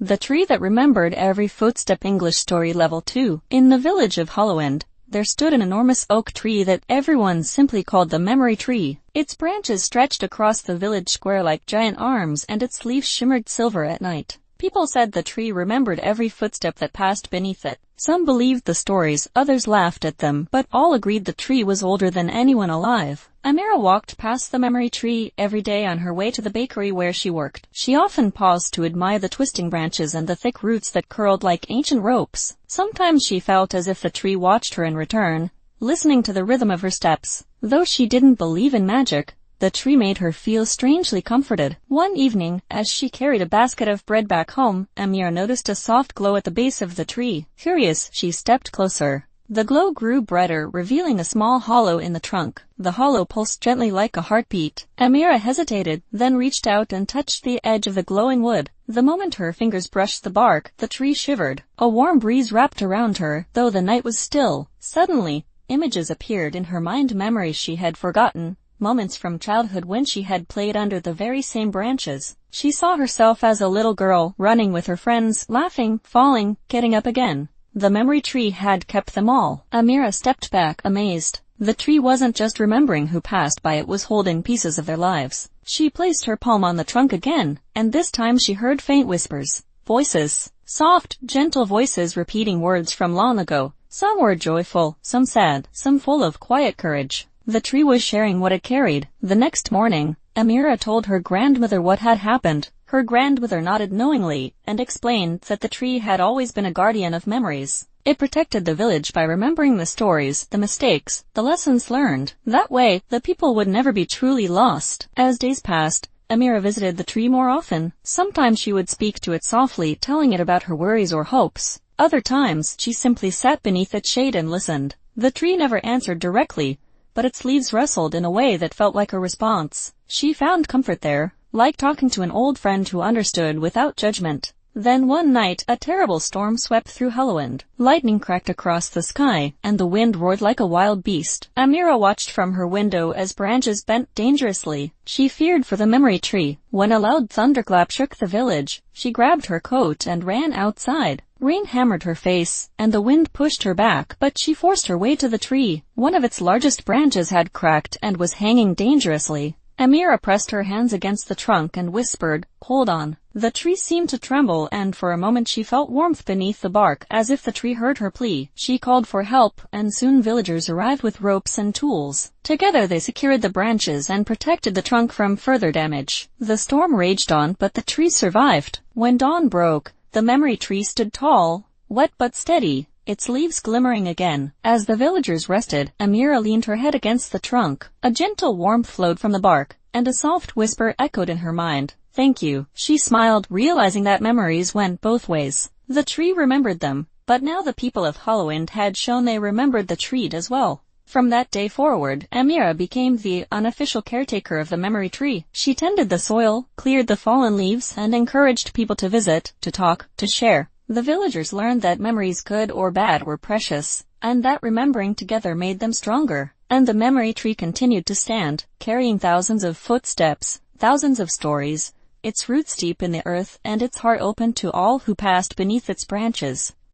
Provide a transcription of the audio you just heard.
The Tree That Remembered Every Footstep. English Story Level 2. In the village of Hollowend, there stood an enormous oak tree that everyone simply called the memory tree. Its branches stretched across the village square like giant arms, and its leaves shimmered silver at night. People said the tree remembered every footstep that passed beneath it. Some believed the stories, others laughed at them, but all agreed the tree was older than anyone alive. Amira walked past the memory tree every day on her way to the bakery where she worked. She often paused to admire the twisting branches and the thick roots that curled like ancient ropes. Sometimes she felt as if the tree watched her in return, listening to the rhythm of her steps. Though she didn't believe in magic, the tree made her feel strangely comforted. One evening, as she carried a basket of bread back home, Amira noticed a soft glow at the base of the tree. Curious, she stepped closer. The glow grew brighter, revealing a small hollow in the trunk. The hollow pulsed gently like a heartbeat. Amira hesitated, then reached out and touched the edge of the glowing wood. The moment her fingers brushed the bark, the tree shivered. A warm breeze wrapped around her, though the night was still. Suddenly, images appeared in her mind, memories she had forgotten. Moments from childhood when she had played under the very same branches. She saw herself as a little girl, running with her friends, laughing, falling, getting up again. The memory tree had kept them all. Amira stepped back, amazed. The tree wasn't just remembering who passed by, it was holding pieces of their lives. She placed her palm on the trunk again, and this time she heard faint whispers. Voices. Soft, gentle voices repeating words from long ago. Some were joyful, some sad, some full of quiet courage. The tree was sharing what it carried. The next morning, Amira told her grandmother what had happened. Her grandmother nodded knowingly and explained that the tree had always been a guardian of memories. It protected the village by remembering the stories, the mistakes, the lessons learned. That way, the people would never be truly lost. As days passed, Amira visited the tree more often. Sometimes she would speak to it softly, telling it about her worries or hopes. Other times, she simply sat beneath its shade and listened. The tree never answered directly, but its leaves rustled in a way that felt like a response. She found comfort there, like talking to an old friend who understood without judgment. Then one night, a terrible storm swept through Hollowend. Lightning cracked across the sky, and the wind roared like a wild beast. Amira watched from her window as branches bent dangerously. She feared for the memory tree. When a loud thunderclap shook the village, she grabbed her coat and ran outside. Rain hammered her face, and the wind pushed her back, but she forced her way to the tree. One of its largest branches had cracked and was hanging dangerously. Amira pressed her hands against the trunk and whispered, "Hold on." The tree seemed to tremble, and for a moment she felt warmth beneath the bark, as if the tree heard her plea. She called for help, and soon villagers arrived with ropes and tools. Together they secured the branches and protected the trunk from further damage. The storm raged on, but the tree survived. When dawn broke, the memory tree stood tall, wet but steady, its leaves glimmering again. As the villagers rested, Amira leaned her head against the trunk. A gentle warmth flowed from the bark, and a soft whisper echoed in her mind. "Thank you." She smiled, realizing that memories went both ways. The tree remembered them, but now the people of Hollowend had shown they remembered the tree as well. From that day forward, Amira became the unofficial caretaker of the memory tree. She tended the soil, cleared the fallen leaves, and encouraged people to visit, to talk, to share. The villagers learned that memories, good or bad, were precious, and that remembering together made them stronger. And the memory tree continued to stand, carrying thousands of footsteps, thousands of stories, its roots deep in the earth and its heart open to all who passed beneath its branches.